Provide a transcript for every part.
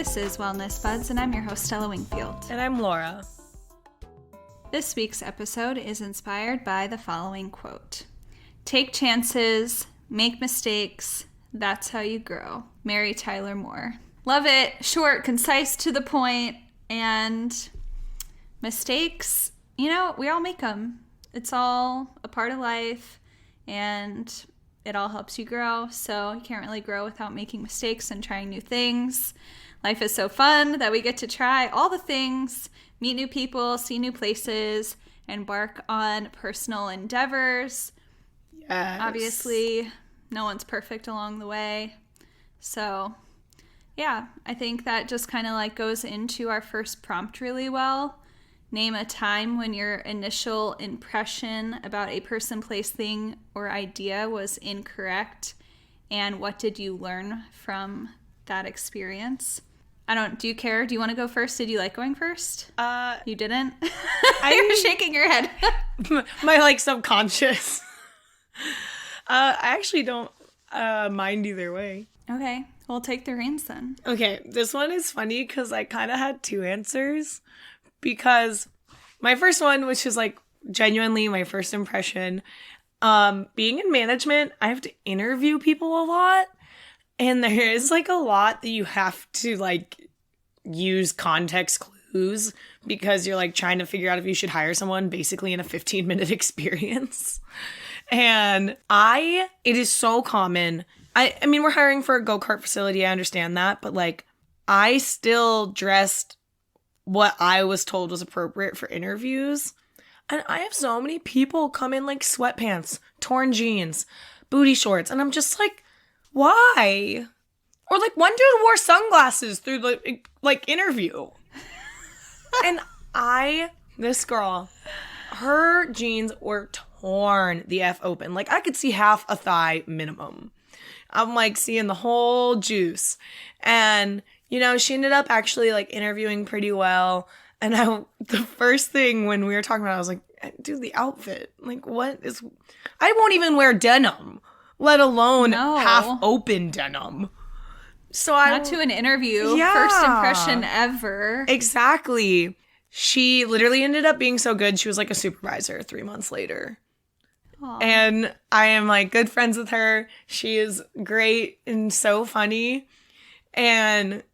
This is Wellness Buds, and I'm your host, Stella Wingfield. And I'm Laura. This week's episode is inspired by the following quote. Take chances, make mistakes, that's how you grow. Mary Tyler Moore. Love it. Short, concise, to the point, and mistakes, we all make them. It's all a part of life, and it all helps you grow, so you can't really grow without making mistakes and trying new things. Life is so fun that we get to try all the things, meet new people, see new places, embark on personal endeavors. Yes. Obviously, no one's perfect along the way. So, yeah, I think that just kind of goes into our first prompt really well. Name a time when your initial impression about a person, place, thing, or idea was incorrect, and what did you learn from that experience? Do you care? Do you want to go first? Did you like going first? You didn't? You're shaking your head. my subconscious. I actually don't mind either way. Okay, we'll take the reins then. Okay, this one is funny because I kind of had two answers. Because my first one, which is genuinely my first impression, being in management, I have to interview people a lot. And there is a lot that you have to use context clues because you're trying to figure out if you should hire someone basically in a 15-minute experience. And it is so common. I mean, we're hiring for a go-kart facility. I understand that. But I still dressed what I was told was appropriate for interviews. And I have so many people come in sweatpants, torn jeans, booty shorts. And I'm just why? Or one dude wore sunglasses through the interview. And this girl, her jeans were torn the F open. I could see half a thigh minimum. I'm seeing the whole juice. And she ended up actually interviewing pretty well. And the first thing when we were talking about it, I was like, dude, the outfit, I won't even wear denim, let alone half open denim. So not to an interview, first impression ever. Exactly. She literally ended up being so good. She was a supervisor 3 months later. Aww. And I am good friends with her. She is great and so funny. And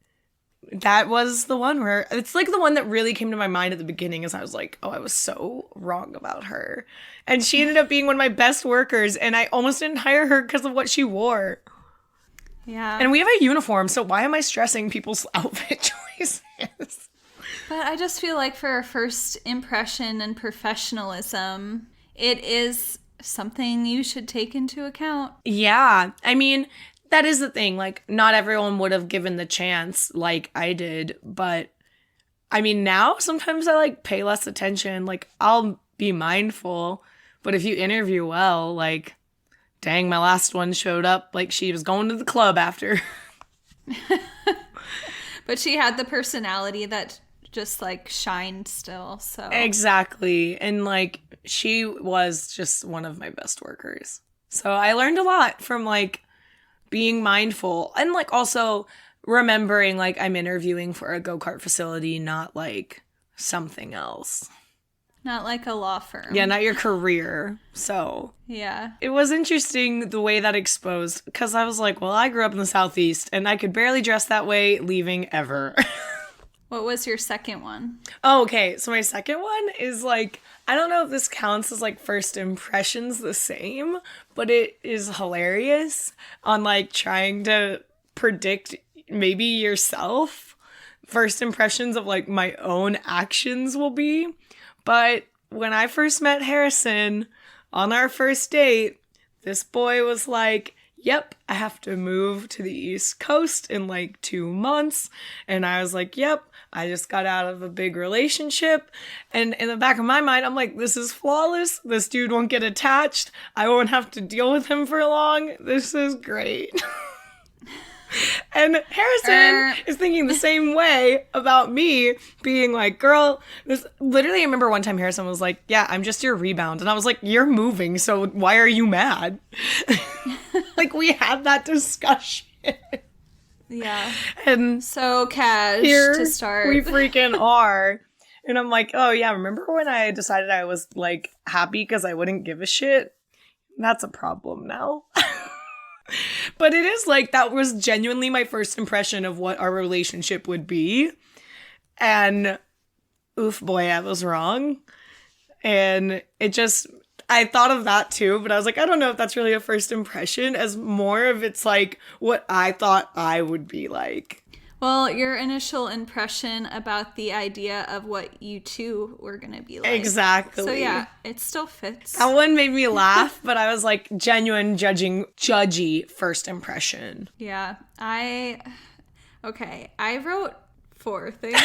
that was the one where it's the one that really came to my mind at the beginning as I was oh, I was so wrong about her. And she ended up being one of my best workers, and I almost didn't hire her because of what she wore. Yeah. And we have a uniform, so why am I stressing people's outfit choices? But I just feel for a first impression and professionalism, it is something you should take into account. Yeah. I mean, that is the thing. Not everyone would have given the chance like I did. But, I mean, now sometimes I, pay less attention. I'll be mindful. But if you interview well, dang, my last one showed up she was going to the club after. But she had the personality that just, shined still, so. Exactly. And, she was just one of my best workers. So I learned a lot from, being mindful and also remembering I'm interviewing for a go-kart facility, not something else. Not a law firm. Yeah, not your career. So yeah, it was interesting the way that exposed, because I was well, I grew up in the Southeast and I could barely dress that way leaving ever. What was your second one? Oh, okay. So my second one is I don't know if this counts as first impressions the same, but it is hilarious on trying to predict maybe yourself. First impressions of my own actions will be. But when I first met Harrison on our first date, this boy was yep, I have to move to the East Coast in 2 months. And I was yep, I just got out of a big relationship. And in the back of my mind, I'm this is flawless. This dude won't get attached. I won't have to deal with him for long. This is great. And Harrison is thinking the same way about me being girl, this literally, I remember one time Harrison was yeah, I'm just your rebound. And I was you're moving, so why are you mad? We had that discussion. Yeah. And so cash here to start. we freaking are. And I'm like, oh yeah, remember when I decided I was like happy because I wouldn't give a shit? That's a problem now. But it is like, that was genuinely my first impression of what our relationship would be. And oof, boy, I was wrong. And it just, I thought of that too, but I was like, I don't know if that's really a first impression, as more of it's like what I thought I would be like. Well, your initial impression about the idea of what you two were going to be like. Exactly. So yeah, it still fits. That one made me laugh, but I was like, genuine judgy first impression. Yeah. I wrote 4 things.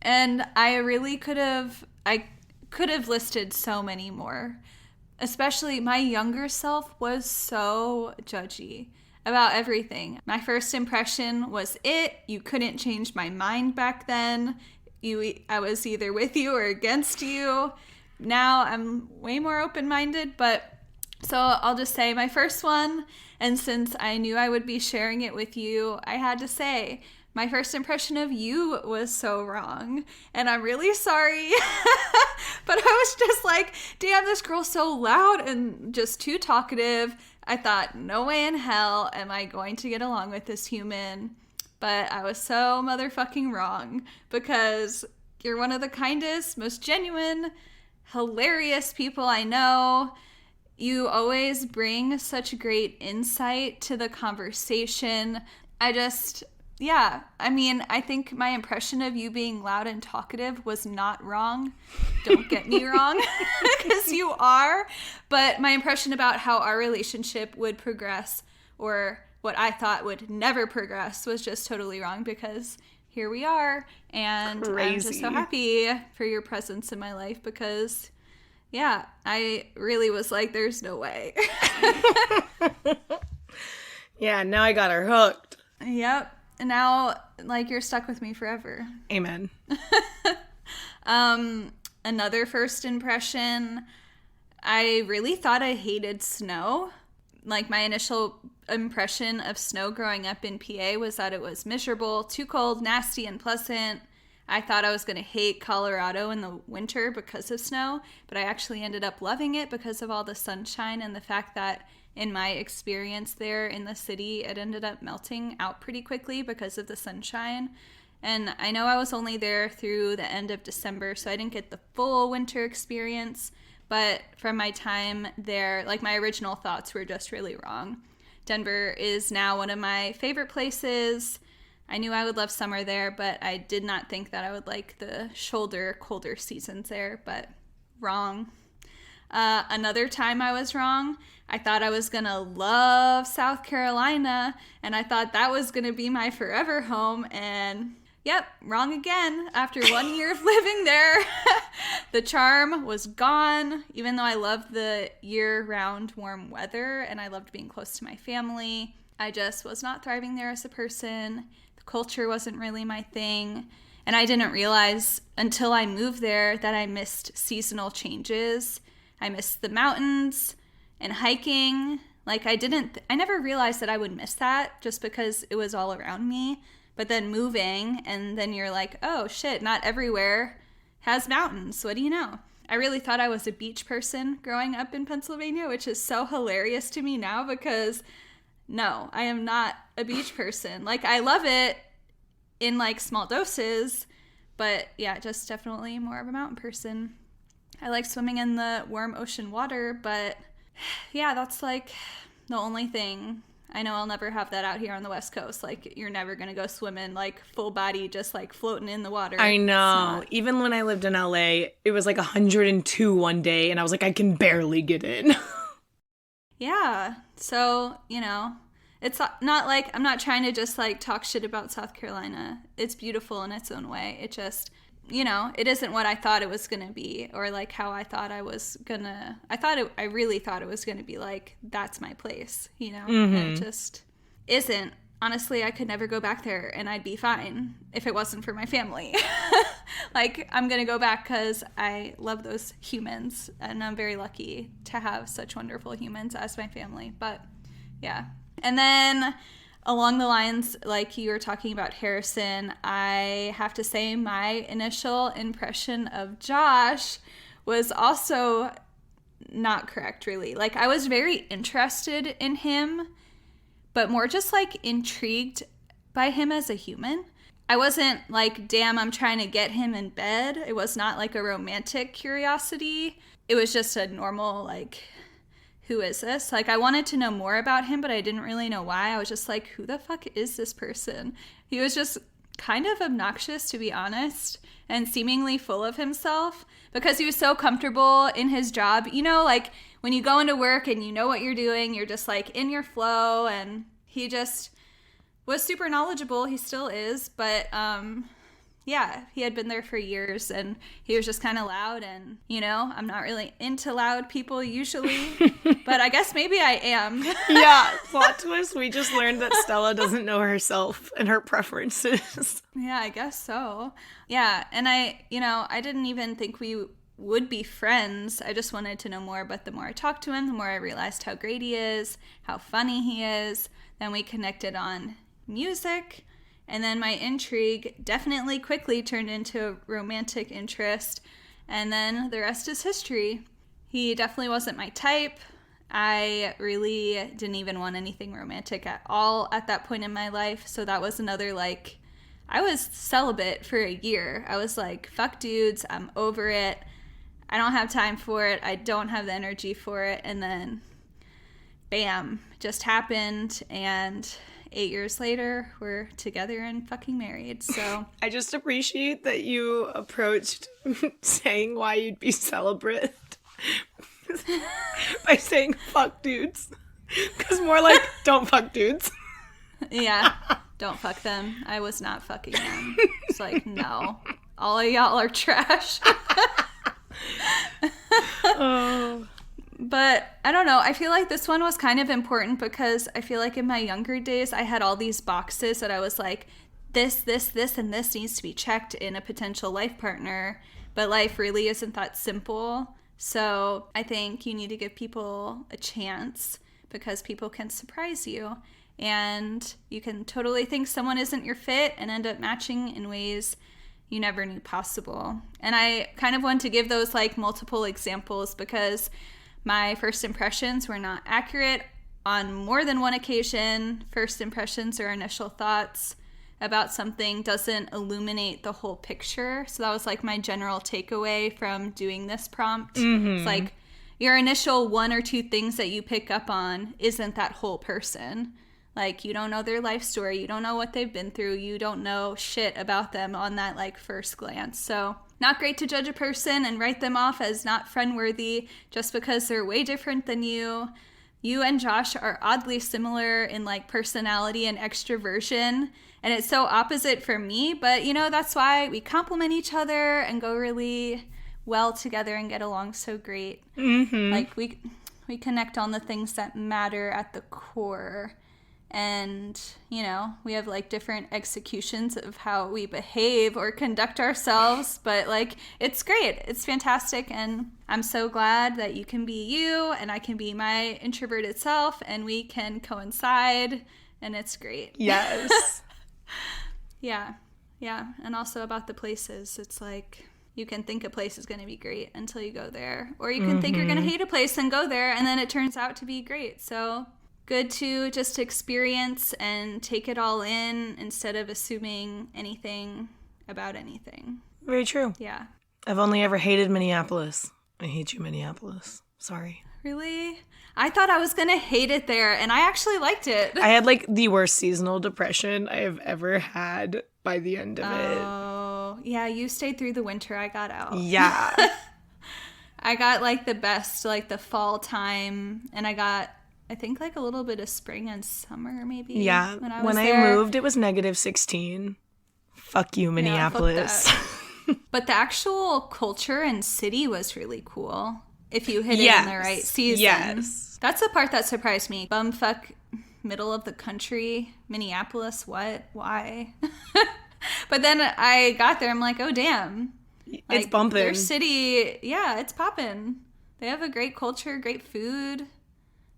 And I really could have listed so many more. Especially my younger self was so judgy about everything. My first impression was it. You couldn't change my mind back then. I was either with you or against you. Now I'm way more open-minded, but so I'll just say my first one, and since I knew I would be sharing it with you, I had to say my first impression of you was so wrong, and I'm really sorry. But I was just like, damn, this girl's so loud and just too talkative. I thought, no way in hell am I going to get along with this human. But I was so motherfucking wrong, because you're one of the kindest, most genuine, hilarious people I know. You always bring such great insight to the conversation. I think my impression of you being loud and talkative was not wrong. Don't get me wrong, because you are. But my impression about how our relationship would progress, or what I thought would never progress, was just totally wrong, because here we are. And Crazy. I'm just so happy for your presence in my life, because, yeah, I really was like, there's no way. Yeah, now I got her hooked. Yep. And now, like, you're stuck with me forever. Amen. Another first impression, I really thought I hated snow. Like, my initial impression of snow growing up in PA was that it was miserable, too cold, nasty, unpleasant. I thought I was going to hate Colorado in the winter because of snow, but I actually ended up loving it because of all the sunshine and the fact that in my experience there in the city, it ended up melting out pretty quickly because of the sunshine. And I know I was only there through the end of December, so I didn't get the full winter experience. But from my time there, like, my original thoughts were just really wrong. Denver is now one of my favorite places. I knew I would love summer there, but I did not think that I would like the shoulder, colder seasons there, but wrong. Another time I was wrong. I thought I was going to love South Carolina, and I thought that was going to be my forever home, and yep, wrong again. After 1 year of living there, the charm was gone, even though I loved the year-round warm weather, and I loved being close to my family. I just was not thriving there as a person. The culture wasn't really my thing, and I didn't realize until I moved there that I missed seasonal changes. I missed the mountains and hiking. Like, I never realized that I would miss that just because it was all around me. But then moving, and then you're like, oh shit, not everywhere has mountains. What do you know? I really thought I was a beach person growing up in Pennsylvania, which is so hilarious to me now, because no, I am not a beach person. Like, I love it in, like, small doses, but yeah, just definitely more of a mountain person. I like swimming in the warm ocean water, but yeah, that's like the only thing. I know I'll never have that out here on the West Coast. Like, you're never going to go swimming, like, full body, just, like, floating in the water. I know. Even when I lived in LA, it was, like, 102 one day, and I was like, I can barely get in. Yeah. So, you know, it's not like, I'm not trying to just, like, talk shit about South Carolina. It's beautiful in its own way. It just, you know, it isn't what I thought it was going to be, or, like, how I thought I was going to, I really thought it was going to be, like, that's my place, you know? Mm-hmm. And it just isn't. Honestly, I could never go back there, and I'd be fine if it wasn't for my family. Like, I'm going to go back because I love those humans, and I'm very lucky to have such wonderful humans as my family. But, yeah. And then along the lines, like you were talking about Harrison, I have to say my initial impression of Josh was also not correct, really. Like, I was very interested in him, but more just, like, intrigued by him as a human. I wasn't like, damn, I'm trying to get him in bed. It was not like a romantic curiosity. It was just a normal, like, who is this? Like, I wanted to know more about him, but I didn't really know why. I was just like, who the fuck is this person? He was just kind of obnoxious, to be honest, and seemingly full of himself because he was so comfortable in his job. You know, like, when you go into work and you know what you're doing, you're just, like, in your flow, and he just was super knowledgeable. He still is, but yeah, he had been there for years, and he was just kind of loud, and, you know, I'm not really into loud people usually, but I guess maybe I am. Yeah, plot twist, we just learned that Stella doesn't know herself and her preferences. Yeah, I guess so. Yeah, and I didn't even think we would be friends. I just wanted to know more, but the more I talked to him, the more I realized how great he is, how funny he is. Then we connected on music, and then my intrigue definitely quickly turned into a romantic interest, and then the rest is history. He definitely wasn't my type. I really didn't even want anything romantic at all at that point in my life, so that was another, like, I was celibate for a year. I was like, fuck dudes, I'm over it. I don't have time for it. I don't have the energy for it. And then, bam, just happened, and 8 years later, we're together and fucking married, so. I just appreciate that you approached saying why you'd be celibate by saying fuck dudes. Because more like, don't fuck dudes. Yeah, don't fuck them. I was not fucking them. It's like, no. All of y'all are trash. Oh. But I don't know. I feel like this one was kind of important because I feel like in my younger days, I had all these boxes that I was like, this, and this needs to be checked in a potential life partner. But life really isn't that simple. So I think you need to give people a chance because people can surprise you. And you can totally think someone isn't your fit and end up matching in ways you never knew possible. And I kind of want to give those like multiple examples because my first impressions were not accurate on more than one occasion. First impressions or initial thoughts about something doesn't illuminate the whole picture. So that was like my general takeaway from doing this prompt. Mm-hmm. It's like your initial one or two things that you pick up on isn't that whole person. Like, you don't know their life story. You don't know what they've been through. You don't know shit about them on that, like, first glance. So, not great to judge a person and write them off as not friend-worthy just because they're way different than you. You and Josh are oddly similar in, like, personality and extroversion. And it's so opposite for me. But, you know, that's why we complement each other and go really well together and get along so great. Mm-hmm. Like, we connect on the things that matter at the core. And, you know, we have, like, different executions of how we behave or conduct ourselves. But, like, it's great. It's fantastic. And I'm so glad that you can be you and I can be my introverted self. And we can coincide. And it's great. Yes. Yeah. And also about the places. It's like, you can think a place is going to be great until you go there. Or you can think you're going to hate a place and go there. And then it turns out to be great. So good to just experience and take it all in instead of assuming anything about anything. Very true. Yeah. I've only ever hated Minneapolis. I hate you, Minneapolis. Sorry. Really? I thought I was going to hate it there, and I actually liked it. I had, like, the worst seasonal depression I have ever had by the end of it. Oh, yeah, you stayed through the winter. I got out. Yeah. I got, like, the best, like, the fall time, and I got, I think, like, a little bit of spring and summer, maybe. Yeah. When I moved, it was -16. Fuck you, Minneapolis. Yeah, fuck that. But the actual culture and city was really cool if you hit it in the right season. Yes. That's the part that surprised me. Bumfuck middle of the country, Minneapolis, what? Why? But then I got there, I'm like, oh, damn. Like, it's bumping. Their city, yeah, it's popping. They have a great culture, great food.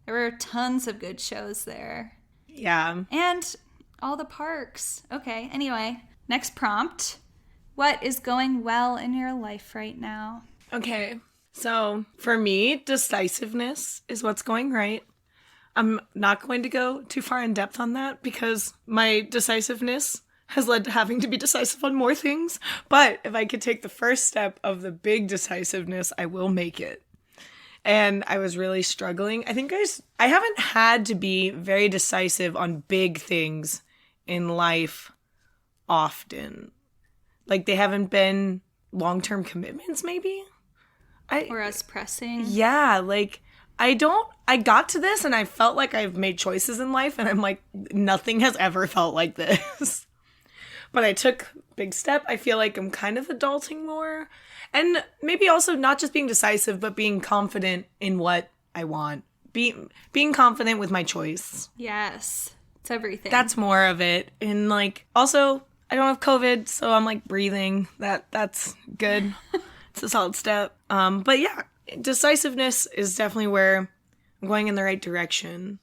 There were tons of good shows there. Yeah. And all the parks. Okay, anyway, next prompt. What is going well in your life right now? Okay. So for me, decisiveness is what's going right. I'm not going to go too far in depth on that because my decisiveness has led to having to be decisive on more things. But if I could take the first step of the big decisiveness, I will make it. And I was really struggling. I think I haven't had to be very decisive on big things in life often. Like, they haven't been long-term commitments, maybe? Or as pressing? Yeah, like, I got to this and I felt like I've made choices in life and I'm like, nothing has ever felt like this. But I took a big step. I feel like I'm kind of adulting more. And maybe also not just being decisive, but being confident in what I want. Being confident with my choice. Yes. It's everything. That's more of it. And like, also, I don't have COVID, so I'm like breathing. That's good. It's a solid step. But yeah, decisiveness is definitely where I'm going in the right direction.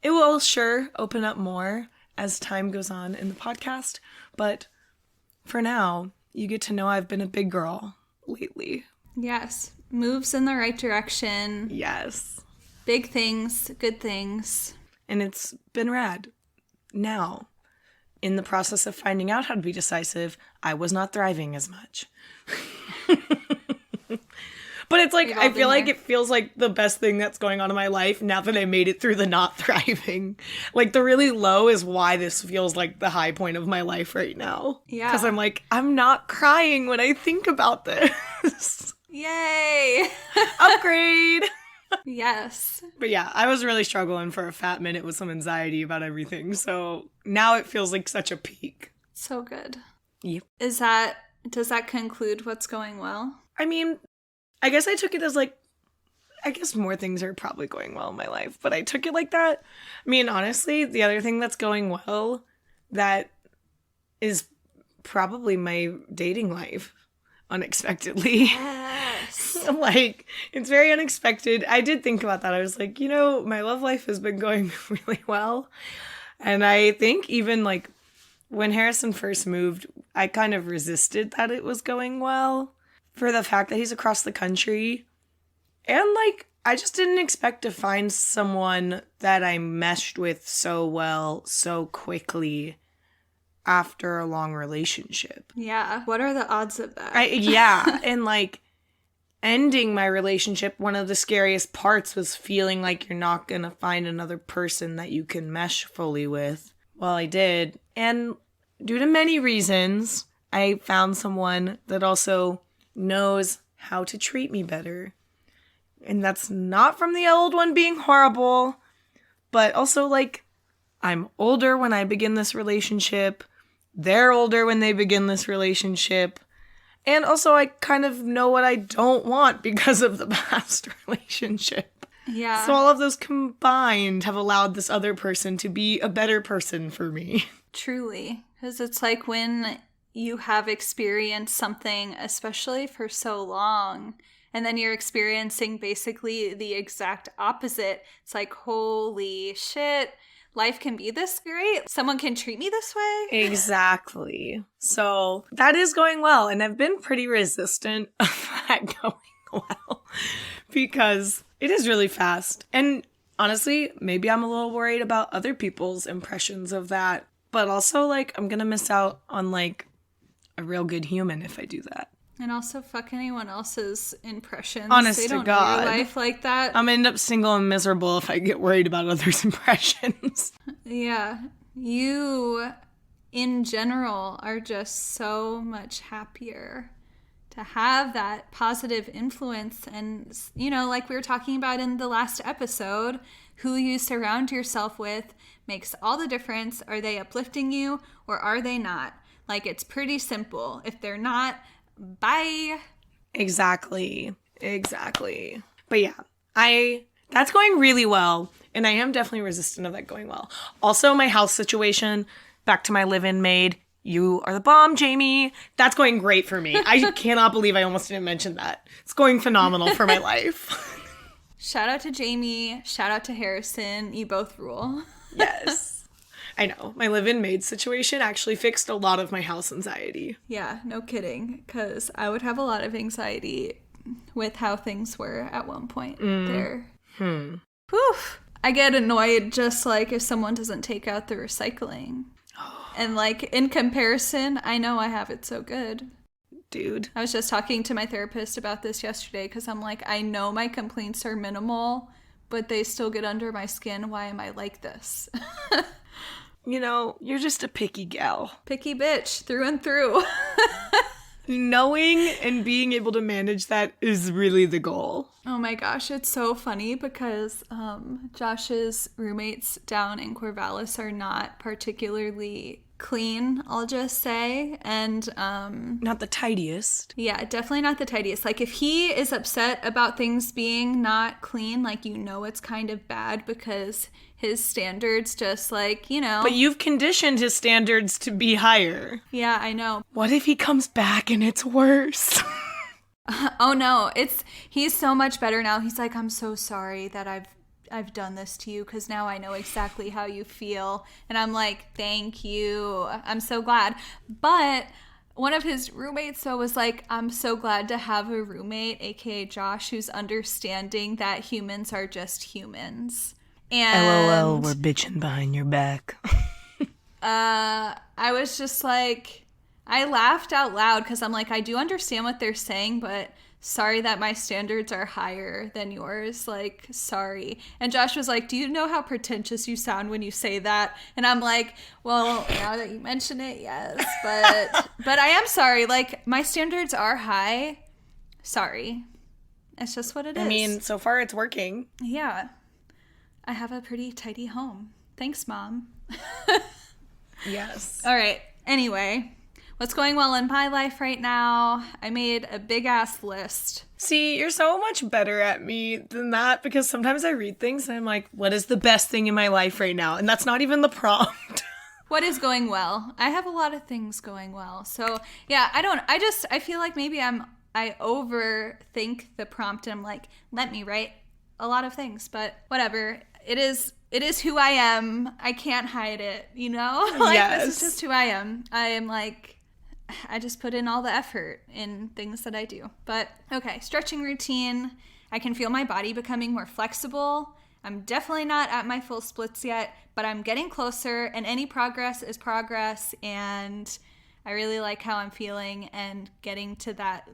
It will sure open up more as time goes on in the podcast. But for now, you get to know I've been a big girl lately. Yes. Moves in the right direction. Yes. Big things, good things. And it's been rad. Now, in the process of finding out how to be decisive, I was not thriving as much. But it's like, I feel like it feels like the best thing that's going on in my life now that I made it through the not thriving. Like, the really low is why this feels like the high point of my life right now. Yeah. Because I'm like, I'm not crying when I think about this. Yay! Upgrade! Yes. But yeah, I was really struggling for a fat minute with some anxiety about everything. So now it feels like such a peak. So good. Yep. Does that conclude what's going well? I mean, I guess I took it as like, I guess more things are probably going well in my life, but I took it like that. I mean, honestly, the other thing that's going well that is probably my dating life, unexpectedly. Yes. Like, it's very unexpected. I did think about that. I was like, my love life has been going really well. And I think even like when Harrison first moved, I kind of resisted that it was going well for the fact that he's across the country. And like, I just didn't expect to find someone that I meshed with so well, so quickly after a long relationship. Yeah. What are the odds of that? Yeah. And like, ending my relationship, one of the scariest parts was feeling like you're not going to find another person that you can mesh fully with. Well, I did. And due to many reasons, I found someone that also knows how to treat me better. And that's not from the old one being horrible, but also like, I'm older when I begin this relationship. They're older when they begin this relationship. And also, I kind of know what I don't want because of the past relationship. Yeah. So all of those combined have allowed this other person to be a better person for me. Truly. Because it's like when you have experienced something, especially for so long, and then you're experiencing basically the exact opposite. It's like, holy shit. Life can be this great. Someone can treat me this way. Exactly. So that is going well. And I've been pretty resistant of that going well because it is really fast. And honestly, maybe I'm a little worried about other people's impressions of that. But also, like, I'm going to miss out on, like, a real good human if I do that. And also fuck anyone else's impressions. Honest they to don't God. know your life like that. I'm going to end up single and miserable if I get worried about others' impressions. Yeah. You, in general, are just so much happier to have that positive influence. And, like we were talking about in the last episode, who you surround yourself with makes all the difference. Are they uplifting you or are they not? Like, it's pretty simple. If they're not, bye. Exactly. But yeah, that's going really well. And I am definitely resistant of that going well. Also, my house situation, back to my live-in maid. You are the bomb, Jamie. That's going great for me. I cannot believe I almost didn't mention that. It's going phenomenal for my life. Shout out to Jamie. Shout out to Harrison. You both rule. Yes. I know. My live-in maid situation actually fixed a lot of my house anxiety. Yeah, no kidding. Because I would have a lot of anxiety with how things were at one point there. Whew. I get annoyed just like if someone doesn't take out the recycling. And like in comparison, I know I have it so good. Dude. I was just talking to my therapist about this yesterday because I'm like, I know my complaints are minimal, but they still get under my skin. Why am I like this? You know, you're just a picky gal. Picky bitch through and through. Knowing and being able to manage that is really the goal. Oh my gosh, it's so funny because Josh's roommates down in Corvallis are not particularly clean, I'll just say. And not the tidiest. Yeah, definitely not the tidiest. Like if he is upset about things being not clean, like you know it's kind of bad because his standards just like, you know. But you've conditioned his standards to be higher. Yeah, I know. What if he comes back and it's worse? Oh no, he's so much better now. He's like, I'm so sorry that I've done this to you because now I know exactly how you feel. And I'm like, thank you. I'm so glad. But one of his roommates was like, I'm so glad to have a roommate, aka Josh, who's understanding that humans are just humans. And LOL, we're bitching behind your back. I was just like, I laughed out loud because I'm like, I do understand what they're saying, but sorry that my standards are higher than yours. Like, sorry. And Josh was like, do you know how pretentious you sound when you say that? And I'm like, well, now that you mention it, yes. But I am sorry. Like, my standards are high. Sorry. It's just what it is. I mean, so far it's working. Yeah. I have a pretty tidy home. Thanks, Mom. Yes. All right. Anyway, what's going well in my life right now? I made a big-ass list. See, you're so much better at me than that because sometimes I read things and I'm like, what is the best thing in my life right now? And that's not even the prompt. What is going well? I have a lot of things going well. So, yeah, I feel like maybe I overthink the prompt and I'm like, let me write a lot of things, but whatever. It is who I am. I can't hide it, you know? Like, yes. This is just who I am. I am like, I just put in all the effort in things that I do. But, okay, stretching routine. I can feel my body becoming more flexible. I'm definitely not at my full splits yet, but I'm getting closer, and any progress is progress, and I really like how I'm feeling, and getting to that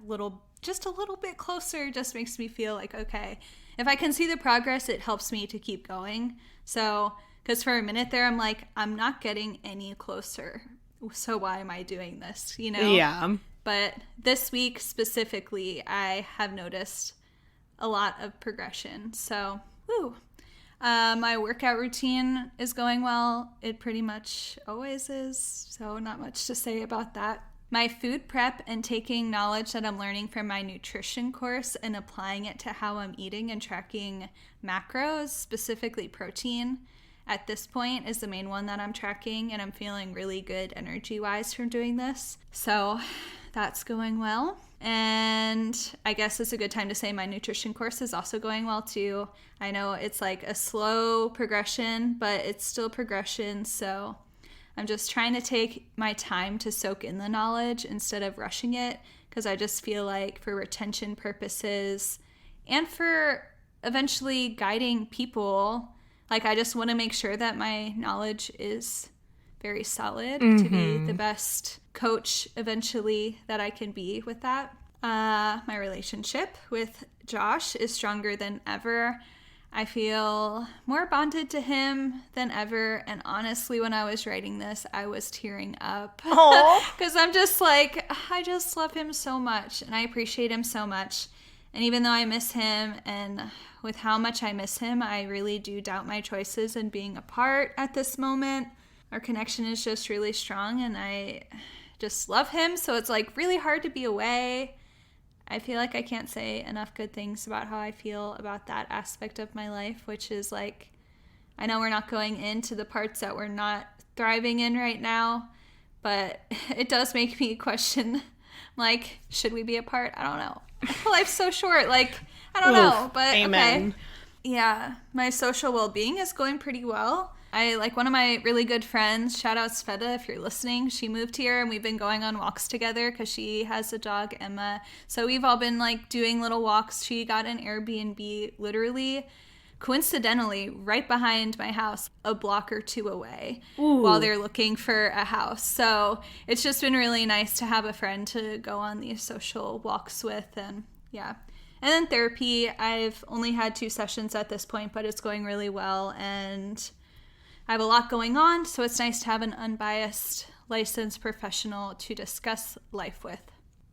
just a little bit closer just makes me feel like, okay, if I can see the progress, it helps me to keep going. So, because for a minute there, I'm like, I'm not getting any closer. So why am I doing this, you know? Yeah. But this week specifically, I have noticed a lot of progression. So, woo. My workout routine is going well. It pretty much always is. So not much to say about that. My food prep and taking knowledge that I'm learning from my nutrition course and applying it to how I'm eating and tracking macros, specifically protein, at this point is the main one that I'm tracking, and I'm feeling really good energy-wise from doing this. So that's going well. And I guess it's a good time to say my nutrition course is also going well too. I know it's like a slow progression, but it's still progression, so I'm just trying to take my time to soak in the knowledge instead of rushing it, because I just feel like for retention purposes and for eventually guiding people, like I just want to make sure that my knowledge is very solid to be the best coach eventually that I can be with that. My relationship with Josh is stronger than ever. I feel more bonded to him than ever. And honestly, when I was writing this, I was tearing up. Because I'm just like, I just love him so much. And I appreciate him so much. And even though I miss him, and with how much I miss him, I really do doubt my choices in being apart at this moment. Our connection is just really strong, and I just love him. So it's like really hard to be away. I feel like I can't say enough good things about how I feel about that aspect of my life, which is like, I know we're not going into the parts that we're not thriving in right now, but it does make me question, like, should we be apart? I don't know. Life's so short. Like, I don't know, but amen. Okay. Yeah, my social well-being is going pretty well. One of my really good friends, shout out Sveta if you're listening, she moved here and we've been going on walks together because she has a dog, Emma. So we've all been like doing little walks. She got an Airbnb literally, coincidentally, right behind my house, a block or two away. Ooh. While they're looking for a house. So it's just been really nice to have a friend to go on these social walks with. And yeah. And then therapy, I've only had 2 sessions at this point, but it's going really well. And I have a lot going on, so it's nice to have an unbiased, licensed professional to discuss life with.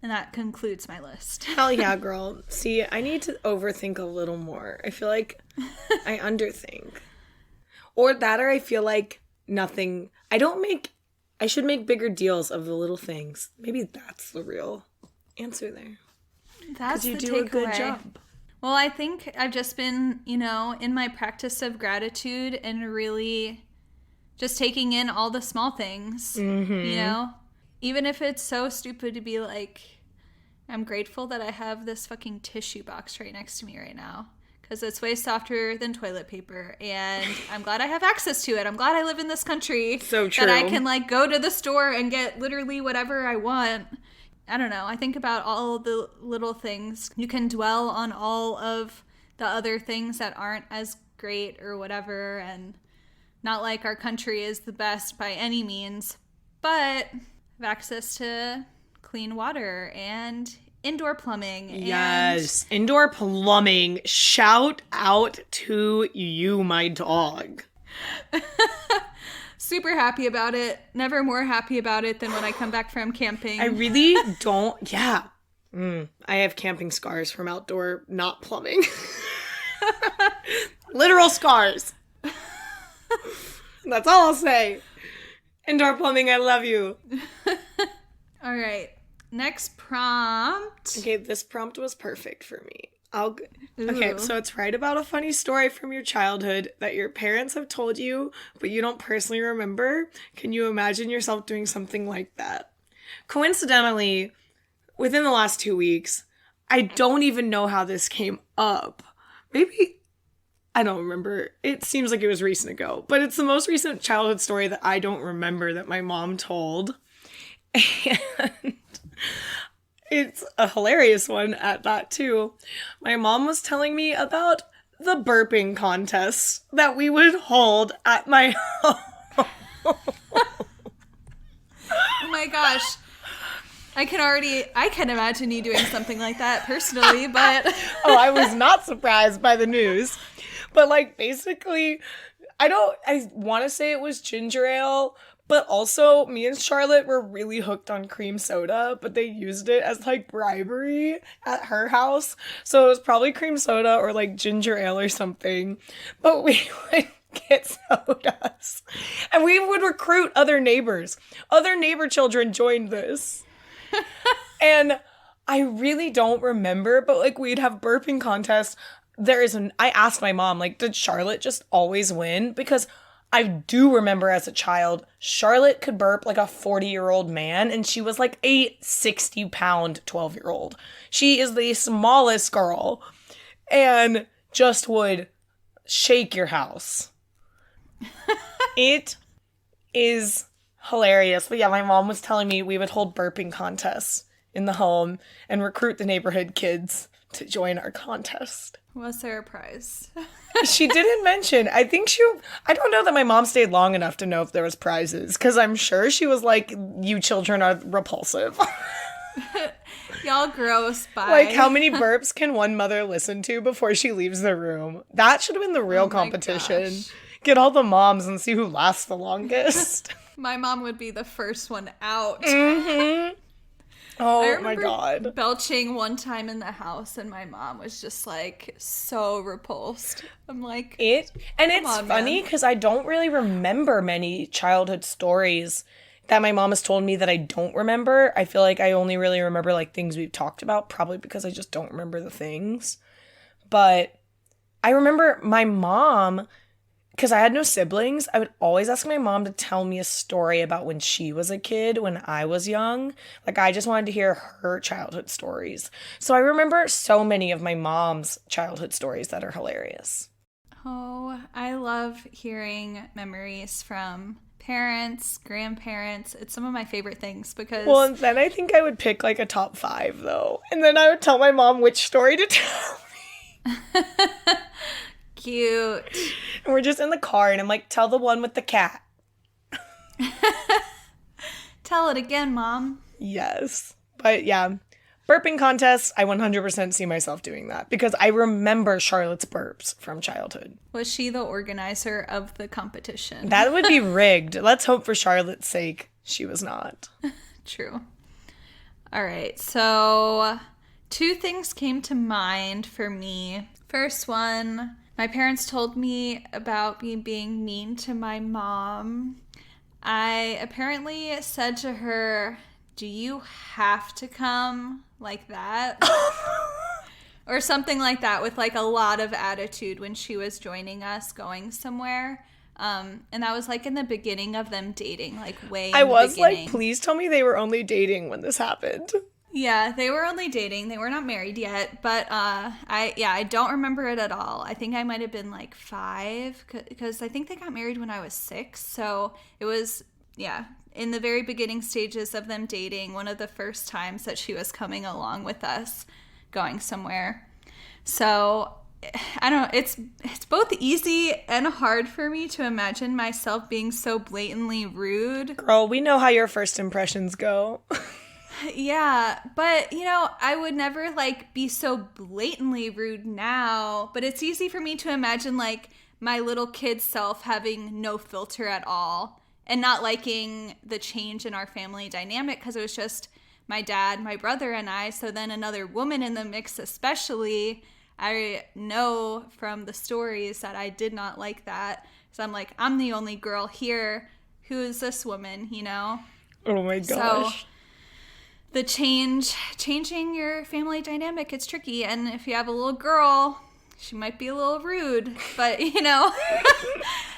And that concludes my list. Hell yeah, girl. See, I need to overthink a little more. I feel like I underthink. Or I feel like nothing. I should make bigger deals of the little things. Maybe that's the real answer there. That's you the do takeaway. A good job. Well, I think I've just been, in my practice of gratitude and really just taking in all the small things, Even if it's so stupid to be like, I'm grateful that I have this fucking tissue box right next to me right now because it's way softer than toilet paper and I'm glad I have access to it. I'm glad I live in this country. So true. That I can like go to the store and get literally whatever I want. I don't know. I think about all the little things. You can dwell on all of the other things that aren't as great or whatever. And not like our country is the best by any means. But have access to clean water and indoor plumbing. Yes. Indoor plumbing. Shout out to you, my dog. Super happy about it. Never more happy about it than when I come back from camping. I really don't. Yeah. I have camping scars from outdoor not plumbing. Literal scars. That's all I'll say. Indoor plumbing, I love you. All right. Next prompt. Okay, this prompt was perfect for me. Okay, so it's write about a funny story from your childhood that your parents have told you, but you don't personally remember. Can you imagine yourself doing something like that? Coincidentally, within the last 2 weeks, I don't even know how this came up. Maybe, I don't remember. It seems like it was recent ago, but it's the most recent childhood story that I don't remember that my mom told. And it's a hilarious one at that, too. My mom was telling me about the burping contest that we would hold at my home. Oh my gosh. I can imagine you doing something like that personally, but... Oh, I was not surprised by the news. But, like, basically, I want to say it was ginger ale, but also me and Charlotte were really hooked on cream soda, but they used it as, like, bribery at her house. So it was probably cream soda or, like, ginger ale or something. But we would get sodas. And we would recruit other neighbors. Other neighbor children joined this. And I really don't remember, but, like, we'd have burping contests. I asked my mom, like, did Charlotte just always win? Because I do remember as a child, Charlotte could burp like a 40-year-old man, and she was like a 60-pound 12-year-old. She is the smallest girl, and just would shake your house. It is hilarious. But yeah, my mom was telling me we would hold burping contests in the home and recruit the neighborhood kids to join our contest. Was there a prize? She didn't mention. I don't know that my mom stayed long enough to know if there was prizes, because I'm sure she was like, you children are repulsive. Y'all gross, bye. Like, how many burps can one mother listen to before she leaves the room? That should have been the real competition. Gosh. Get all the moms and see who lasts the longest. My mom would be the first one out. Mm-hmm. Oh my God. Belching one time in the house and my mom was just like so repulsed. I'm like, it's funny because I don't really remember many childhood stories that my mom has told me that I don't remember. I feel like I only really remember like things we've talked about, probably because I just don't remember the things. But I remember my mom, because I had no siblings, I would always ask my mom to tell me a story about when she was a kid, when I was young. Like, I just wanted to hear her childhood stories. So I remember so many of my mom's childhood stories that are hilarious. Oh, I love hearing memories from parents, grandparents. It's some of my favorite things because... Well, and then I think I would pick like a top 5 though. And then I would tell my mom which story to tell me. Cute. And we're just in the car and I'm like, tell the one with the cat. Tell it again, Mom. Yes. But yeah, burping contests, I 100% see myself doing that because I remember Charlotte's burps from childhood. Was she the organizer of the competition? That would be rigged. Let's hope for Charlotte's sake she was not. True. All right, so 2 things came to mind for me. First one, my parents told me about me being mean to my mom. I apparently said to her, "Do you have to come?" like that. Or something like that with like a lot of attitude when she was joining us going somewhere. And that was like in the beginning of them dating, like way in the beginning. I was like, please tell me they were only dating when this happened. Yeah, they were only dating. They were not married yet, but I don't remember it at all. I think I might have been like 5 because I think they got married when I was 6. So it was, in the very beginning stages of them dating, one of the first times that she was coming along with us going somewhere. So I don't know, it's both easy and hard for me to imagine myself being so blatantly rude. Girl, we know how your first impressions go. Yeah, but, I would never, be so blatantly rude now, but it's easy for me to imagine, my little kid self having no filter at all and not liking the change in our family dynamic because it was just my dad, my brother, and I, so then another woman in the mix especially. I know from the stories that I did not like that, so I'm like, I'm the only girl here. Who is this woman, Oh my gosh. So, the changing your family dynamic, it's tricky. And if you have a little girl, she might be a little rude. But,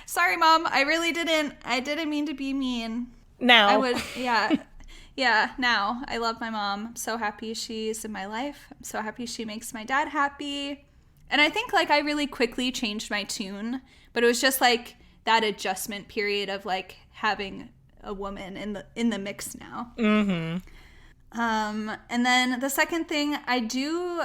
sorry, Mom. I didn't mean to be mean. Now. I would, yeah, now. I love my mom. I'm so happy she's in my life. I'm so happy she makes my dad happy. And I think, I really quickly changed my tune. But it was just, that adjustment period of, having a woman in the mix now. Mm-hmm. And then the second thing, I do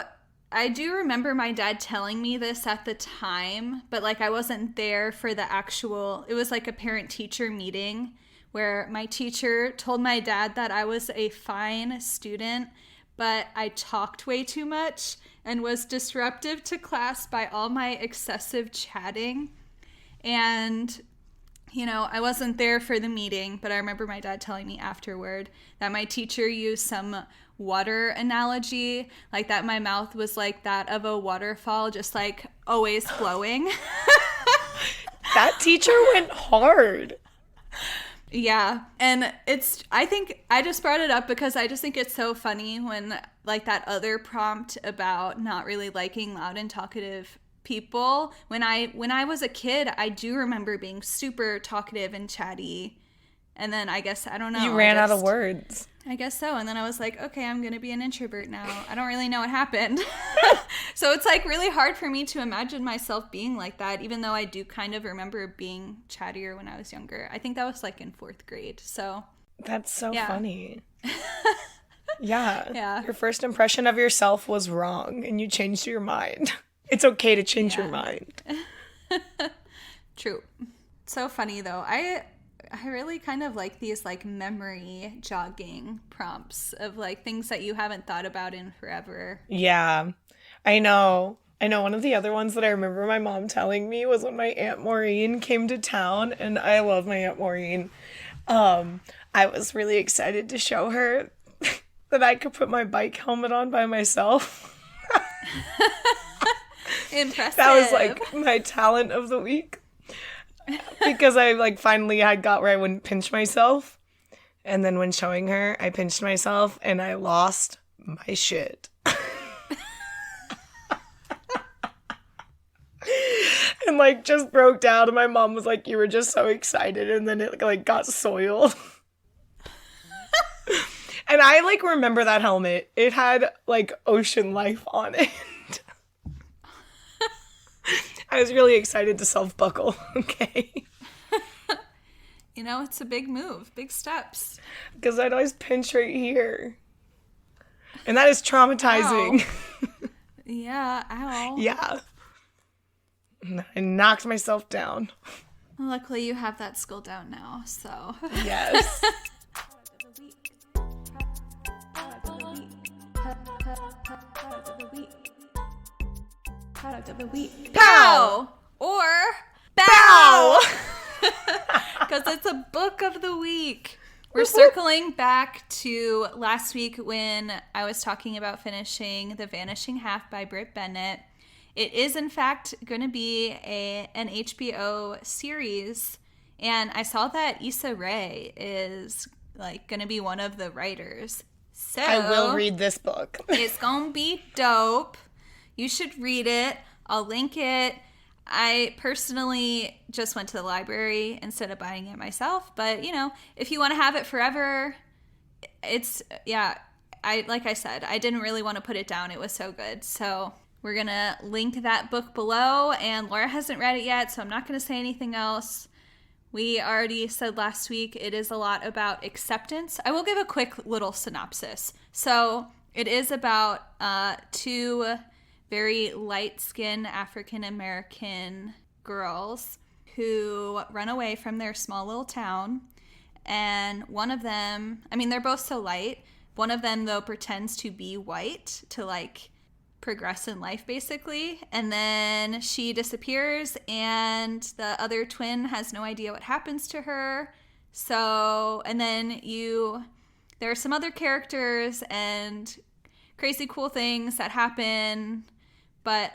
remember my dad telling me this at the time, but I wasn't there for the actual, it was a parent-teacher meeting where my teacher told my dad that I was a fine student, but I talked way too much and was disruptive to class by all my excessive chatting. And I wasn't there for the meeting, but I remember my dad telling me afterward that my teacher used some water analogy, that my mouth was like that of a waterfall, just always flowing. That teacher went hard. Yeah, and I think I just brought it up because I just think it's so funny when that other prompt about not really liking loud and talkative people, when I was a kid, I do remember being super talkative and chatty, and then I guess, I don't know, you ran out of words. I guess so. And then I was like, okay, I'm gonna be an introvert now. I don't really know what happened. So it's really hard for me to imagine myself being like that, even though I do kind of remember being chattier when I was younger. I think that was in 4th grade. So that's so funny. Yeah. Your first impression of yourself was wrong and you changed your mind. It's okay to change your mind. True. So funny, though. I really kind of like these, memory jogging prompts of, things that you haven't thought about in forever. Yeah. I know. One of the other ones that I remember my mom telling me was when my Aunt Maureen came to town, and I love my Aunt Maureen. I was really excited to show her that I could put my bike helmet on by myself. Impressive. That was my talent of the week, because I finally had got where I wouldn't pinch myself, and then when showing her, I pinched myself and I lost my shit. And just broke down, and my mom was like, you were just so excited, and then it got soiled. And I remember that helmet. It had ocean life on it. I was really excited to self-buckle. Okay. You know, it's a big move, big steps. Because I'd always pinch right here. And that is traumatizing. Ow. Yeah, ow. Yeah. I knocked myself down. Luckily, you have that skill down now, so. Yes. Product of the week. Pow! Or Bow! Because it's a book of the week. We're circling back to last week when I was talking about finishing The Vanishing Half by Britt Bennett. It is, in fact, going to be an HBO series. And I saw that Issa Rae is like going to be one of the writers. So I will read this book. It's going to be dope. You should read it. I'll link it. I personally just went to the library instead of buying it myself. But, you know, if you want to have it forever, it's, yeah, like I said, I didn't really want to put it down. It was so good. So we're going to link that book below. And Laura hasn't read it yet, so I'm not going to say anything else. We already said last week it is a lot about acceptance. I will give a quick little synopsis. So it is about two very light-skinned African-American girls who run away from their small little town. And one of them, I mean, they're both so light. One of them, though, pretends to be white to, like, progress in life, basically. And then she disappears, and the other twin has no idea what happens to her. So, and then there are some other characters and crazy cool things that happen. But,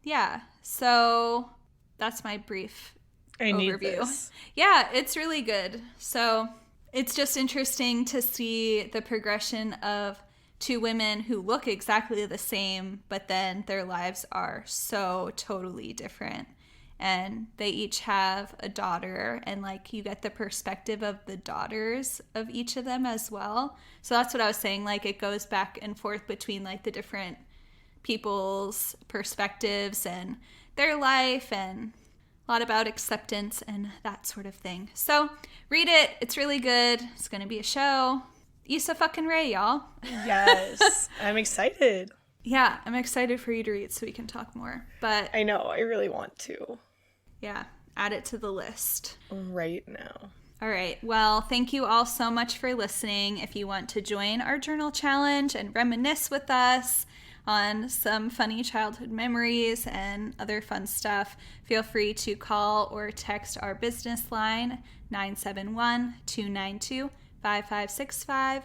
yeah, so that's my brief overview. Need this. Yeah, it's really good. So it's just interesting to see the progression of two women who look exactly the same, but then their lives are so totally different. And they each have a daughter, and, like, you get the perspective of the daughters of each of them as well. So that's what I was saying. Like, it goes back and forth between, like, the different people's perspectives and their life, and a lot about acceptance and that sort of thing. So read it. It's really good. It's going to be a show. Issa fucking Rae, y'all. Yes. I'm excited. Yeah, I'm excited for you to read so we can talk more. But I know. I really want to. Yeah, add it to the list. Right now. All right. Well, thank you all so much for listening. If you want to join our journal challenge and reminisce with us on some funny childhood memories and other fun stuff, feel free to call or text our business line, 971-292-5565.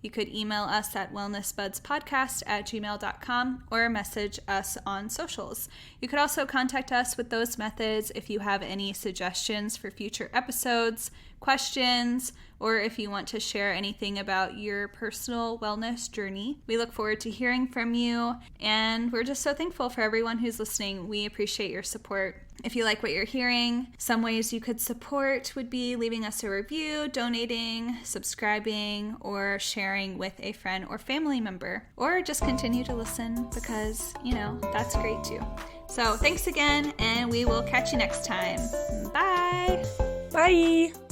You could email us at wellnessbudspodcast@gmail.com or message us on socials. You could also contact us with those methods if you have any suggestions for future episodes, questions, or if you want to share anything about your personal wellness journey. We look forward to hearing from you, and we're just so thankful for everyone who's listening. We appreciate your support. If you like what you're hearing, some ways you could support would be leaving us a review, donating, subscribing, or sharing with a friend or family member. Or just continue to listen because, you know, that's great too. So thanks again, and we will catch you next time. Bye! Bye!